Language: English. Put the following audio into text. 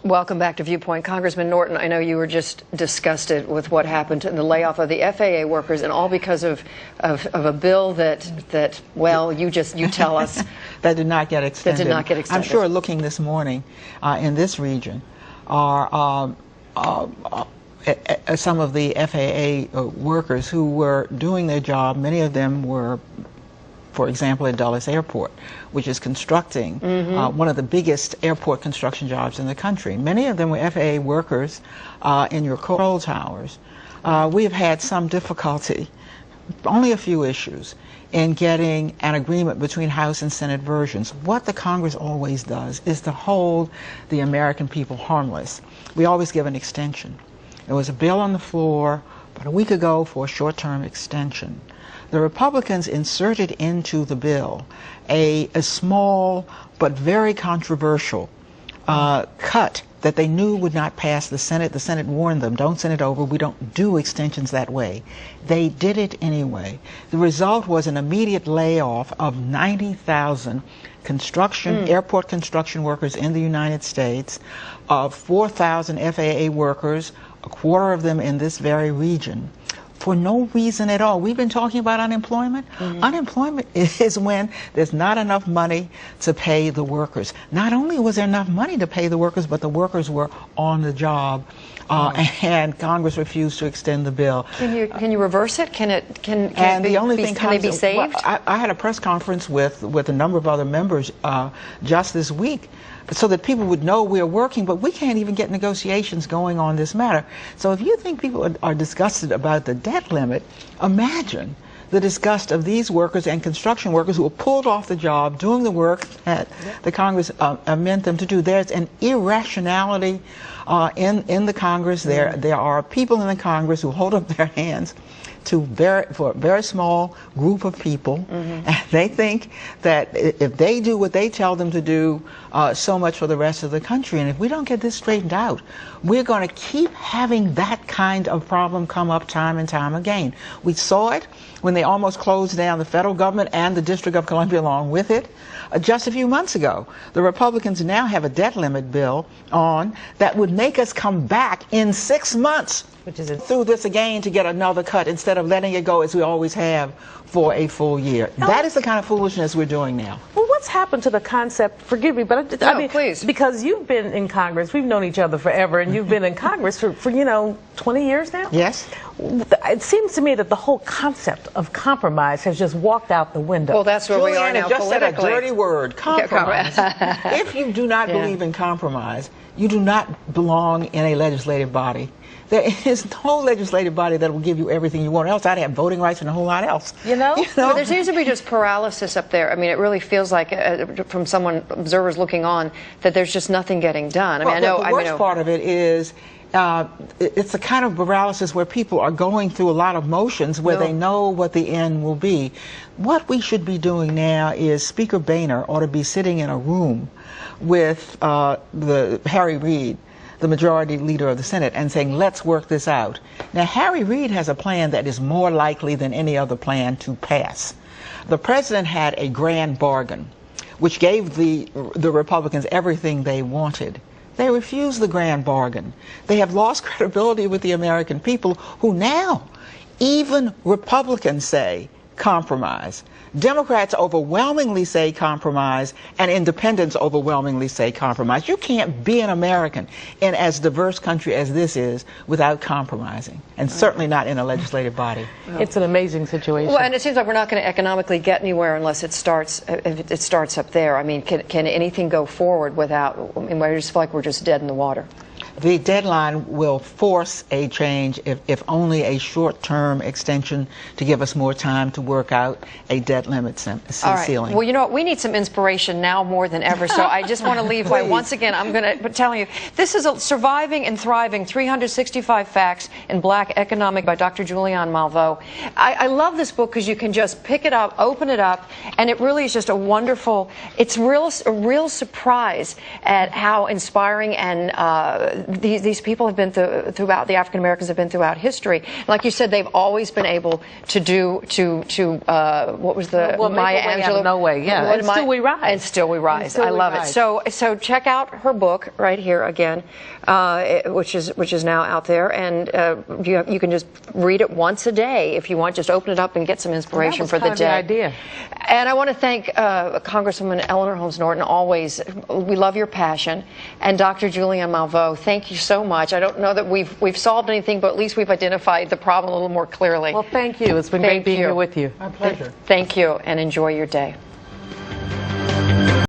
Welcome back to Viewpoint. Congressman Norton, I know you were just disgusted with what happened in the layoff of the FAA workers, and all because of a bill that well, you tell us. That did not get extended. That did not get extended. I'm sure looking this morning in this region are some of the FAA workers who were doing their job. Many of them were, for example, at Dulles Airport, which is constructing one of the biggest airport construction jobs in the country. Many of them were FAA workers in your control towers. We have had some difficulty, only a few issues, in getting an agreement between House and Senate versions. What the Congress always does is to hold the American people harmless. We always give an extension. There was a bill on the floor about a week ago for a short-term extension. The Republicans inserted into the bill a small but very controversial cut that they knew would not pass the Senate. The Senate warned them, don't send it over, we don't do extensions that way. They did it anyway. The result was an immediate layoff of 90,000 airport construction workers in the United States, 4,000 FAA workers, a quarter of them in this very region, for no reason at all. We've been talking about unemployment. Unemployment is when there's not enough money to pay the workers. Not only was there enough money to pay the workers, but the workers were on the job, and Congress refused to extend the bill. Can you reverse it? Can it be saved? Well, I had a press conference with a number of other members just this week, so that people would know we're working, but we can't even get negotiations going on this matter. So if you think people are disgusted about the debt limit, imagine the disgust of these workers and construction workers who were pulled off the job doing the work that the Congress meant them to do. There's an irrationality in the Congress. There are people in the Congress who hold up their hands for a very small group of people, and they think that if they do what they tell them to do, so much for the rest of the country. And if we don't get this straightened out, we're going to keep having that kind of problem come up time and time again. We saw it when they almost closed down the federal government and the District of Columbia along with it just a few months ago. The Republicans now have a debt limit bill on that would make us come back in 6 months through this again to get another cut instead of letting it go as we always have for a full year. That is the kind of foolishness we're doing now. Well, what's happened to the concept, forgive me, but I mean, please. Because you've been in Congress, we've known each other forever, and you've been in Congress for 20 years now? Yes. It seems to me that the whole concept of compromise has just walked out the window. Well, that's where we are now just politically. Said a dirty word, compromise. If you do not believe in compromise, you do not belong in a legislative body. There is no legislative body that will give you everything you want. Else I'd have voting rights and a whole lot else. You know? But there seems to be just paralysis up there. I mean, it really feels like, from observers looking on, that there's just nothing getting done. I mean, well, the worst part of it is it's a kind of paralysis where people are going through a lot of motions where they know what the end will be. What we should be doing now is Speaker Boehner ought to be sitting in a room with Harry Reid, the majority leader of the Senate, and saying, let's work this out. Now, Harry Reid has a plan that is more likely than any other plan to pass. The president had a grand bargain, which gave the Republicans everything they wanted. They refused the grand bargain. They have lost credibility with the American people, who now, even Republicans say, compromise. Democrats overwhelmingly say compromise, and independents overwhelmingly say compromise. You can't be an American in as diverse country as this is without compromising, and certainly not in a legislative body. It's an amazing situation. Well, and it seems like we're not going to economically get anywhere unless it starts up there. I mean, can anything go forward without, I mean, I just feel like we're just dead in the water. The deadline will force a change, if only a short-term extension to give us more time to work out a debt limit ceiling. Well, you know what? We need some inspiration now more than ever. So I just want to leave by, once again, I'm going to tell you, this is a Surviving and Thriving, 365 Facts in Black Economic by Dr. Julianne Malveaux. I love this book because you can just pick it up, open it up, and it really is just a wonderful, it's a real surprise at how inspiring and these people have been throughout, the African Americans have been throughout history. Like you said, they've always been able to do, what was the Maya Angelou? No way, yeah. And still we rise. And still we rise. I love it. So check out her book right here again, which is now out there, and you can just read it once a day if you want. Just open it up and get some inspiration for the day. The idea. And I want to thank Congresswoman Eleanor Holmes Norton. Always, we love your passion, and Dr. Julianne Malveaux. Thank you so much. I don't know that we've solved anything, but at least we've identified the problem a little more clearly. Well, thank you. It's been great being here with you. My pleasure. Thank you, and enjoy your day.